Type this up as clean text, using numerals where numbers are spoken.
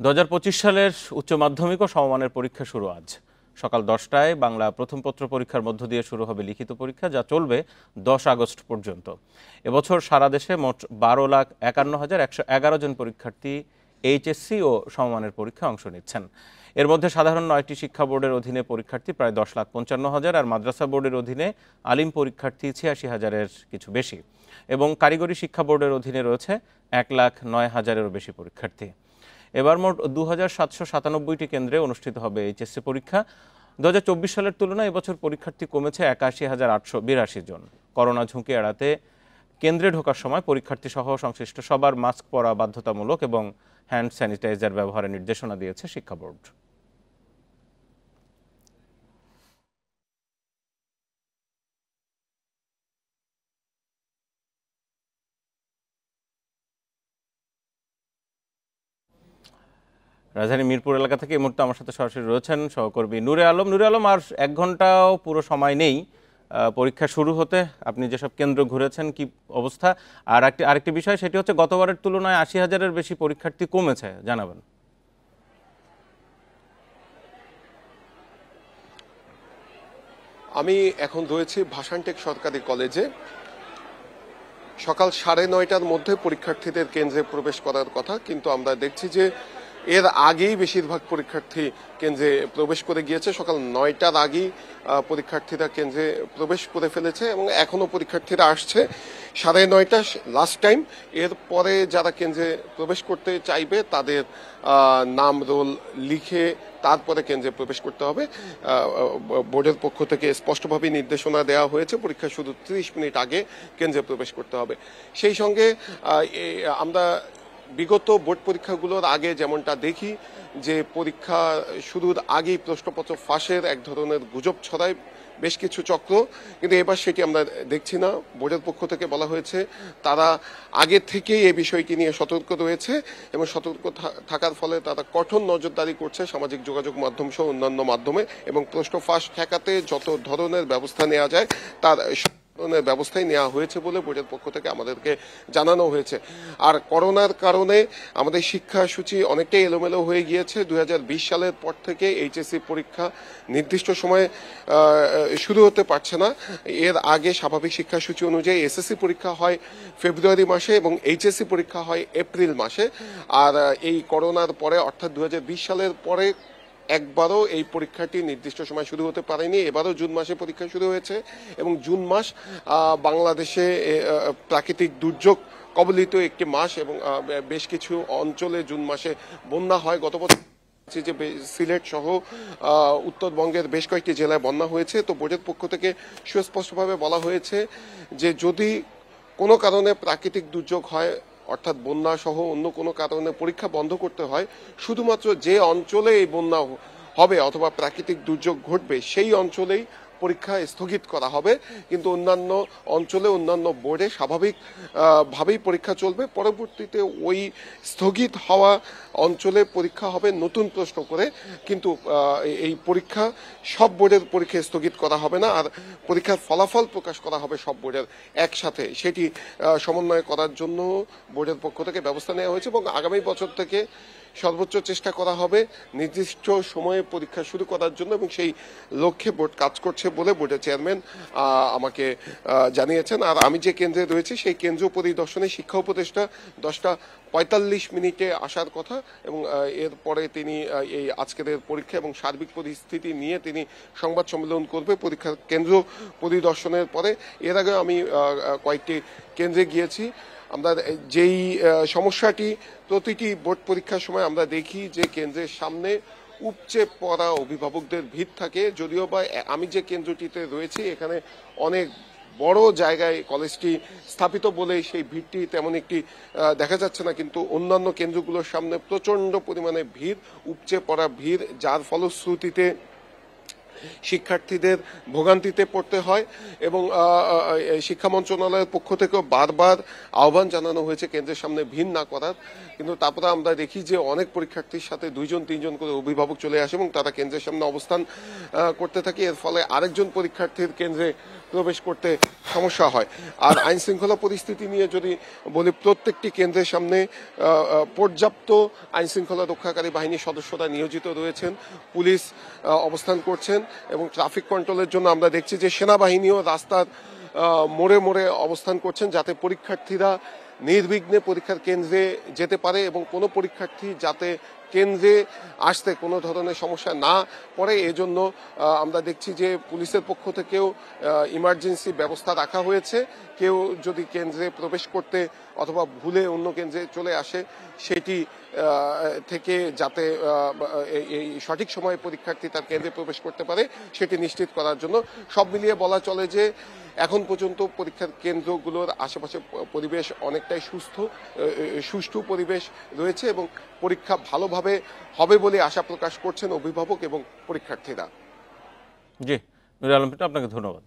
2025 সালের উচ্চ মাধ্যমিক ও সমমানের পরীক্ষা শুরু আজ সকাল 10টায় বাংলা প্রথম পত্র পরীক্ষার মধ্য দিয়ে শুরু হবে লিখিত পরীক্ষা, যা চলবে 10 আগস্ট পর্যন্ত। এবছর সারা দেশে মোট 12,51,111 জন পরীক্ষার্থী এইচএসসি ও সমমানের পরীক্ষায় অংশ নিচ্ছেন। এর মধ্যে সাধারণ 9টি শিক্ষা বোর্ডের অধীনে পরীক্ষার্থী প্রায় 10,55,000 আর মাদ্রাসা বোর্ডের অধীনে আলিম পরীক্ষার্থী 86,000-এর কিছু বেশি এবং কারিগরি শিক্ষা বোর্ডের অধীনে রয়েছে 1,09,000-এরও বেশি পরীক্ষার্থী। এবার মোট 2,797টি কেন্দ্রে অনুষ্ঠিত হবে এইচএসসি পরীক্ষা। 2024 সালের তুলনায় এবছর পরীক্ষার্থী কমেছে 81,882 জন। করোনা ঝুঁকি এড়াতে কেন্দ্রে ঢোকার সময় পরীক্ষার্থী সহ সংশ্লিষ্ট সবার মাস্ক পরা বাধ্যতামূলক এবং হ্যান্ড স্যানিটাইজার ব্যবহারের নির্দেশনা দিয়েছে শিক্ষা বোর্ড। রাজধানী মিরপুর এলাকা থেকে এই মুহূর্তে আমার সাথে সরাসরি রয়েছেন সহকর্মী নূরে আলম। নূরে আলম, আর 1 ঘন্টাও পুরো সময় নেই পরীক্ষা শুরু হতে। আপনি যেসব কেন্দ্র ঘুরেছেন, কি অবস্থা? আর আরেকটি বিষয়, সেটি হচ্ছে গতবারের তুলনায় 80,000-এর বেশি পরীক্ষার্থী কমেছে, জানাবেন। আমি এখন রয়েছি ভাসানটেক সরকারি কলেজে। সকাল 9:30টার মধ্যে পরীক্ষার্থীদের কেন্দ্রে প্রবেশ করার কথা, কিন্তু আমরা দেখছি যে এর আগেই বেশিরভাগ পরীক্ষার্থী কেন্দ্রে প্রবেশ করে গিয়েছে। সকাল 9টার আগেই পরীক্ষার্থীরা কেন্দ্রে প্রবেশ করে ফেলেছে এবং এখনো পরীক্ষার্থীরা আসছে। 9:30টা লাস্ট টাইম। এরপরে যারা কেন্দ্রে প্রবেশ করতে চাইবে তাদের নাম রোল লিখে তারপরে কেন্দ্রে প্রবেশ করতে হবে। বোর্ডের পক্ষ থেকে স্পষ্টভাবে নির্দেশনা দেওয়া হয়েছে পরীক্ষা শুধু 30 মিনিট আগে কেন্দ্রে প্রবেশ করতে হবে। সেই সঙ্গে আমরা বিগত বোর্ড পরীক্ষাগুলোর আগে যেমনটা দেখি যে পরীক্ষা শুরুর আগেই প্রশ্নপত্র ফাঁসের এক ধরনের গুজব ছড়ায় বেশ কিছু চক্র, কিন্তু এবার সেটি আমরা দেখছি না। বোর্ডের পক্ষ থেকে বলা হয়েছে তারা আগে থেকেই এই বিষয়টি নিয়ে সতর্ক রয়েছে এবং সতর্ক থাকার ফলে তারা কঠোর নজরদারি করছে সামাজিক যোগাযোগ মাধ্যম সহ অন্যান্য মাধ্যমে, এবং প্রশ্ন ফাঁস ঠেকাতে যত ধরনের ব্যবস্থা নেওয়া যায় তার ধরনের ব্যবস্থাই নেওয়া হয়েছে বলে বোর্ডের পক্ষ থেকে আমাদেরকে জানানো হয়েছে। আর করোনার কারণে আমাদের শিক্ষাসূচি অনেকটাই এলোমেলো হয়ে গিয়েছে। 2020 সালের পর থেকে এইচএসসি পরীক্ষা নির্দিষ্ট সময়ে শুরু হতে পারছে না। এর আগে স্বাভাবিক শিক্ষাসূচি অনুযায়ী এসএসসি পরীক্ষা হয় ফেব্রুয়ারি মাসে এবং এইচএসসি পরীক্ষা হয় এপ্রিল মাসে। আর এই করোনার পরে অর্থাৎ 2020 সালের পরে একবারও এই পরীক্ষাটি নির্দিষ্ট সময় শুরু হতে পারেনি। এবারও জুন মাসে পরীক্ষা শুরু হয়েছে এবং জুন মাস বাংলাদেশে প্রাকৃতিক দুর্যোগ কবলিত একটি মাস এবং বেশ কিছু অঞ্চলে জুন মাসে বন্যা হয়। গত বছর যে সিলেট সহ উত্তরবঙ্গের বেশ কয়েকটি জেলায় বন্যা হয়েছে। তো বোর্ডের পক্ষ থেকে সুস্পষ্টভাবে বলা হয়েছে যে যদি কোনো কারণে প্রাকৃতিক দুর্যোগ হয়, অর্থাৎ বন্যা সহ অন্য কোনো কারণে পরীক্ষা বন্ধ করতে হয়, শুধুমাত্র যে অঞ্চলে এই বন্যা হবে অথবা প্রাকৃতিক দুর্যোগ ঘটবে সেই অঞ্চলেই পরীক্ষা স্থগিত করা হবে। কিন্তু অন্যান্য অঞ্চলে অন্যান্য বোর্ডে স্বাভাবিকভাবেই পরীক্ষা চলবে। পরবর্তীতে ওই স্থগিত হওয়া অঞ্চলে পরীক্ষা হবে নতুন প্রশ্ন করে, কিন্তু এই পরীক্ষা সব বোর্ডের পরীক্ষা স্থগিত করা হবে না। আর পরীক্ষার ফলাফল প্রকাশ করা হবে সব বোর্ডের একসাথে। সেটি সমন্বয় করার জন্য বোর্ডের পক্ষ থেকে ব্যবস্থা নেওয়া হয়েছে এবং আগামী বছর থেকে সর্বোচ্চ চেষ্টা করা হবে নির্দিষ্ট সময়ে পরীক্ষা শুরু করার জন্য, এবং সেই লক্ষ্যে বোর্ড কাজ করছে বলে বোর্ডের চেয়ারম্যান আমাকে জানিয়েছেন। আর আমি যে কেন্দ্রে রয়েছি সেই কেন্দ্র পরিদর্শনে শিক্ষা উপদেষ্টা 10:45 আসার কথা এবং এরপরে তিনি এই আজকের পরীক্ষা এবং সার্বিক পরিস্থিতি নিয়ে তিনি সংবাদ সম্মেলন করবে পরীক্ষার কেন্দ্র পরিদর্শনের পরে। এর আগে আমি কয়েকটি কেন্দ্রে গিয়েছি। আমরা যেই সমস্যাটি প্রতিটি বোর্ড পরীক্ষার সময় আমরা দেখি যে কেন্দ্রের সামনে উপচে পড়া অভিভাবকদের ভিড় থাকে। যদিও বা আমি যে কেন্দ্রটিতে রয়েছি এখানে অনেক বড় জায়গায় কলেজটি স্থাপিত বলে সেই ভিড়টি তেমন একটি দেখা যাচ্ছে না, কিন্তু অন্যান্য কেন্দ্রগুলোর সামনে প্রচন্ড পরিমাণে ভিড়, উপচে পড়া ভিড়, যার ফলশ্রুতিতে শিক্ষার্থীদের ভোগান্তিতে পড়তে হয়। এবং শিক্ষা মন্ত্রণালয়ের পক্ষ থেকেও বারবার আহ্বান জানানো হয়েছে কেন্দ্রের সামনে ভিড় না করার, কিন্তু তারপরে আমরা দেখি যে অনেক পরীক্ষার্থীর সাথে 2-3জন করে অভিভাবক চলে আসে এবং তারা কেন্দ্রের সামনে অবস্থান করতে থাকে। এর ফলে আরেকজন পরীক্ষার্থীর কেন্দ্রে প্রবেশ করতে সমস্যা হয়। আর আইন শৃঙ্খলা পরিস্থিতি নিয়ে যদি বলি, প্রত্যেকটি কেন্দ্রের সামনে পর্যাপ্ত আইন শৃঙ্খলা রক্ষাকারী বাহিনীর সদস্যরা নিয়োজিত রয়েছেন, পুলিশ অবস্থান করছেন এবং ট্রাফিক কন্ট্রোলের জন্য আমরা দেখছি যে সেনাবাহিনীও রাস্তার মোড়ে মোড়ে অবস্থান করছেন, যাতে পরীক্ষার্থীরা নির্বিঘ্নে পরীক্ষার কেন্দ্রে যেতে পারে এবং কোনো পরীক্ষার্থী যাতে কেন্দ্রে আসতে কোনো ধরনের সমস্যা না পড়ে। এজন্য আমরা দেখছি যে পুলিশের পক্ষ থেকেও ইমার্জেন্সি ব্যবস্থা রাখা হয়েছে। কেউ যদি কেন্দ্রে প্রবেশ করতে অথবা ভুলে অন্য কেন্দ্রে চলে আসে, সেটি থেকে যাতে এই সঠিক সময়ে পরীক্ষার্থী তার কেন্দ্রে প্রবেশ করতে পারে সেটি নিশ্চিত করার জন্য সব মিলিয়ে বলা চলে যে এখন পর্যন্ত পরীক্ষার কেন্দ্রগুলোর আশেপাশে পরিবেশ অনেকটাই সুষ্ঠু পরিবেশ রয়েছে এবং পরীক্ষা ভালোভাবে হবে বলে আশা প্রকাশ করছেন অভিভাবক এবং পরীক্ষার্থীরা। জি, নুরে আলম পিন্টু, আপনাকে ধন্যবাদ।